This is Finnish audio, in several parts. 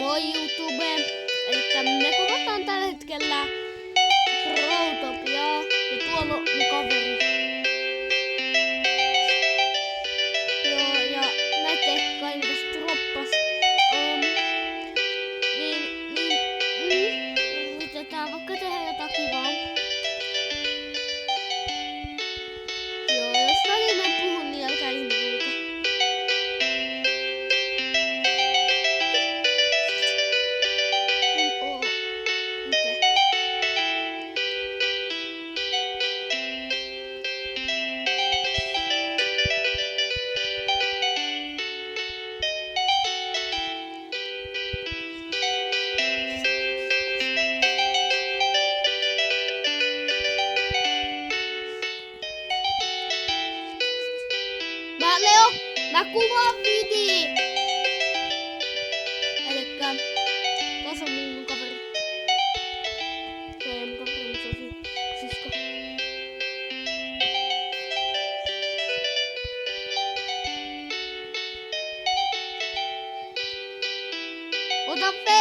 Moi YouTube! Elikkä me kuvataan tällä hetkellä Growtopiaa ja tuolla on mun kaveri. Joo, ja näette kai mitä se droppas. Yritetään vaikka tehdä jotain kivaa. Joo, jos väliin mä puhun, niin älkää ihmetelkö. Mä kuvaan video! Elikkä tossa on mun kaveri. Se ei mun kaveri, mutta se on sisko. Ota pe!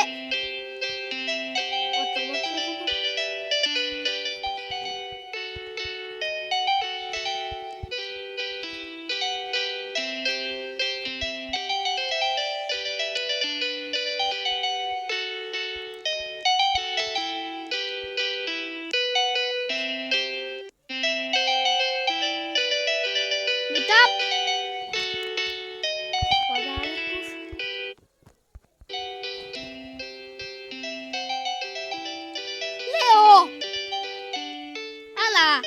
Mitä? Leo! Älä!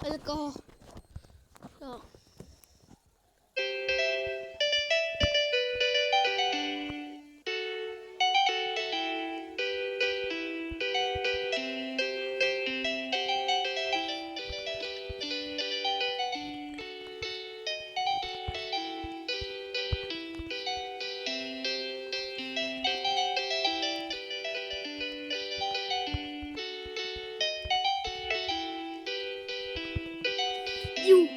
Elikkä joo. Juu.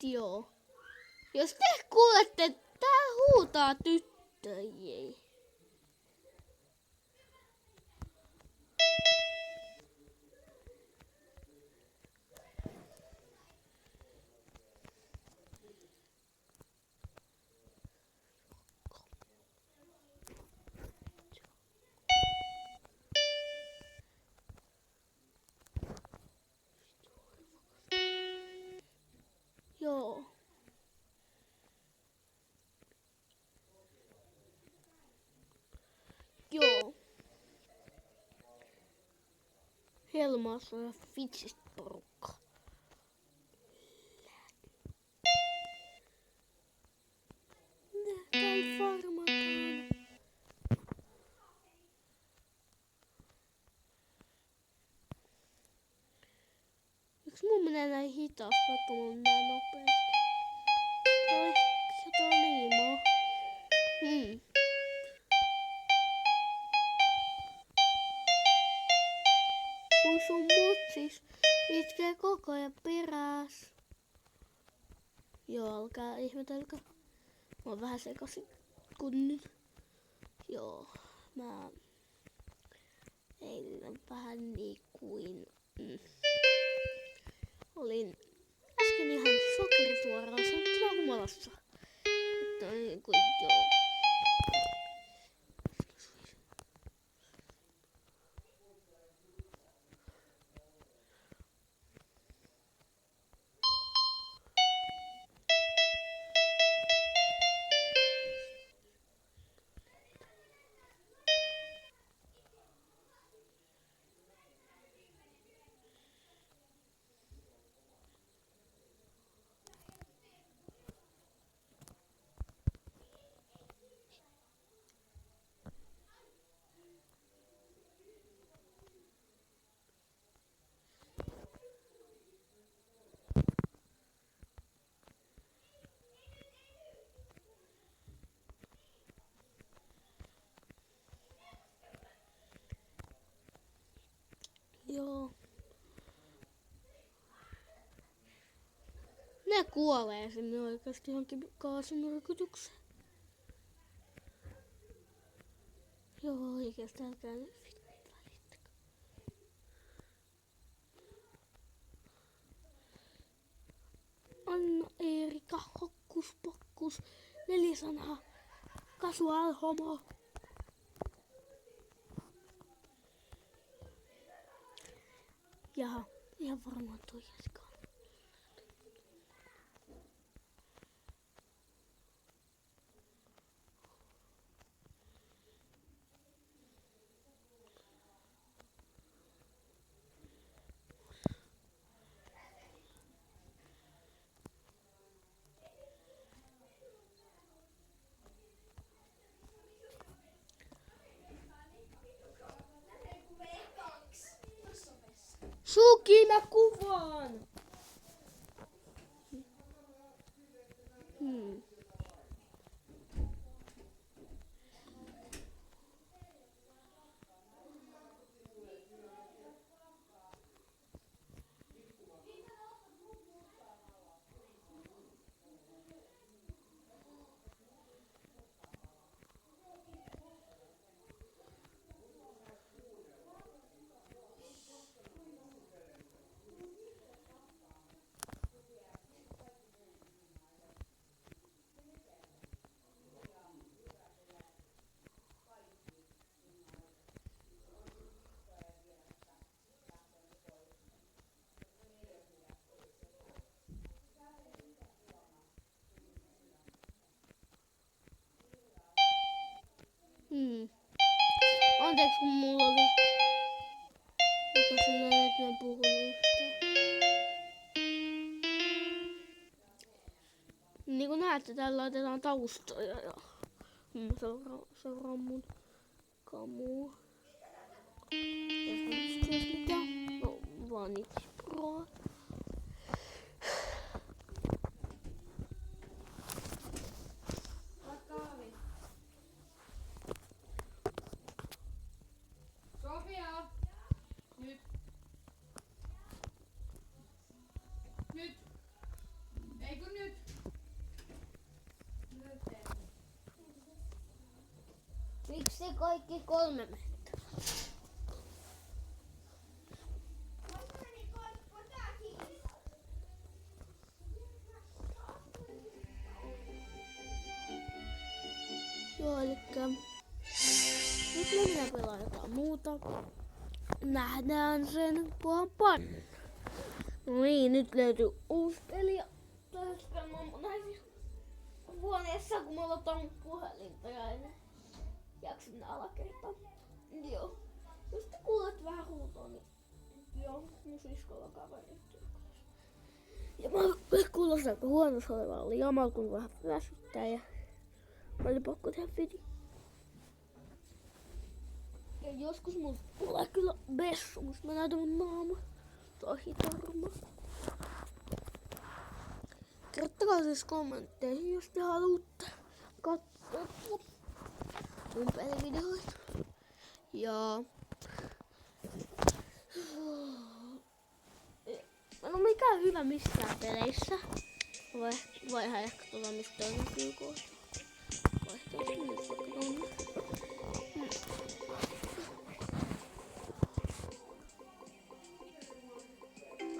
Joo. Jos te kuulette, tää huutaa tyttöjä. Joo. Joo. Helmaassa ja Fitsistä porukka. Nähdään farmataan. Miksi mun menee näin hitaasti, vaikka mun menee nopeasti? Tää on jotain liimaa. Kun sun mutsis itkee koko ajan peräs. Joo, älkää ihmetelkö. Mä oon vähän sekasin kun nyt. Joo, mä eilen vähän kuin olin äsken ihan sokerisuoraan sanottuna humalassa. Mutta niin kuin joo. Joo. Ne kuolee sinne oikeasti johonkin kaasunyrkytykseen. Joo, oikeastaan älkää nyt välittäkö. Anna Eerika, hokkus pokkus, 4 sanaa, casual homo. Jaha, ihan varmaan toi jätkä. Suki, mä kuvaan! Anteeksi kun mulla oli... Mikä sellainen, että mä puhun yhtään. Niin kuin näette, täällä laitetaan taustoja ja... Seuraa mun kamua. Ja sitten mitä? No, Vanity Pro. Sofia! Nyt! Nyt! Eikö nyt? Miksi kaikki 3 metriä? Joo, elikkä nyt mennään pelaa jotain muuta. Nähdään sen puolen. No niin, nyt löytyy uusi peli. Toivottavasti mä näin huoneessa, kun mä otan puhelinta ja en jaksa mennä alakertaan. Joo. Jos te kuulet vähän huutoa, niin joo, mun siskolla kaverit. Ja mä kuulostan aika huonossa olevalle jamalla, kun vähän väsyttää ja mä olin pakko tehdä video. Ja joskus mulla tulee kyllä bessu, musta mä näytän mun naama. Tosi tarma. Kertokaa siis kommentteihin, jos te haluatte katsoa mun pelivideoita. Ja... Mä en oo mikään hyvä missään peleissä. Vai ehkä tulla mistä toinen kyykoota. Vaihtoehto nyt vaikka tonne.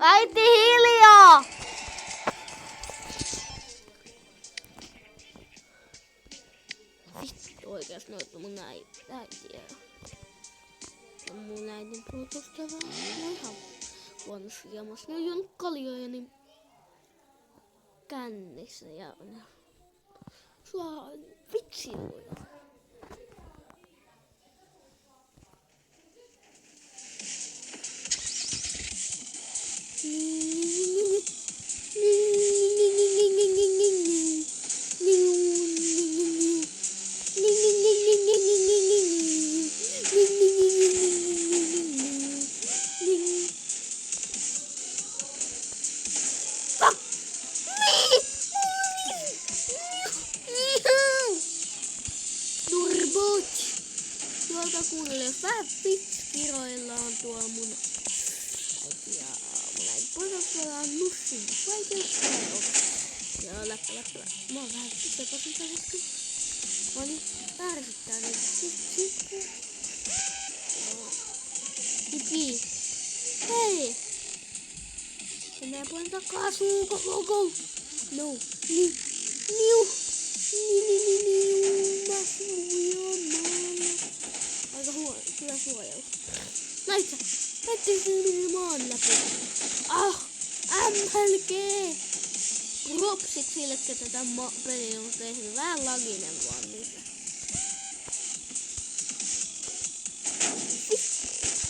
Äiti hiljaa! Vittu oikeas noita mun äitiä. Ja mun äitin puolustavaa. Ne on ihan huonossa jamassa. Ne on juonut kaljoja niin kännissä ja sua vitsiluja. Tuolta kuunnelle, jos vähän pitskiroillaan tuo mun pussin vaikeuksia. Joo, läppä. Mä oon vähän sepasin tällä hetkellä. Mä niin ärsyttää nyt. Sit. Hipi. Hei! Mennään puolen takaisin. Go. No. Niu. Mä suojan maalla. Aika hyvä suojaus. Näitä maan läpi. MLG! Propsit sille, että tätä peliä on tehnyt. Vähän laginen vaan niitä.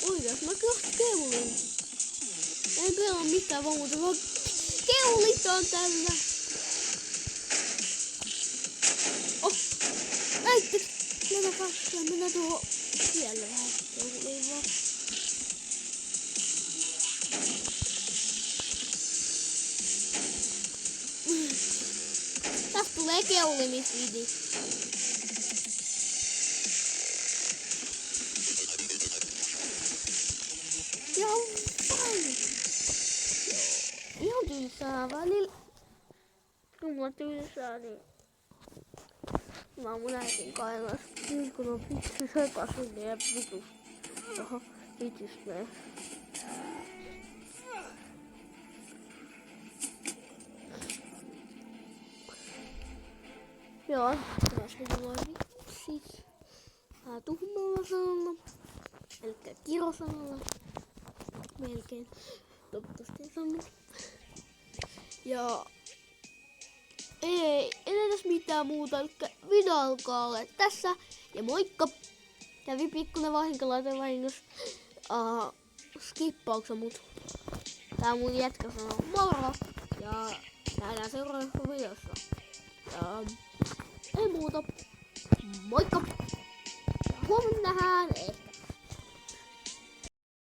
Oikeas, mä kohta keulin. En pelaa mitään muuta, vaan keulit on tällä. Näitte! Mennään tuohon siellä vähän keuliin vaan. Tästä tulee keulimisvidi. Ihan vain. Ihan tylsää välillä. Kun mulla tylsää, niin mä oon mun äitin kailas. Nyt kun on vitsi sekasin ja vitus. Oho, vitis mee. Joo, tässä voi siis tummalla sanalla. Elikkä kirosanalla. Melkein. Toivottavasti ei sanonut. Ja ei tässä mitään muuta. Elikkä video alkaa olla tässä. Ja moikka! Kävi pikkuinen vahinko, laitoin vahingossa skippauksen, mut tää mun jätkä sanoo moro. Ja nähdään seuraavassa videossa. Ja ei muuta. Moikka! Huomenna nähdään.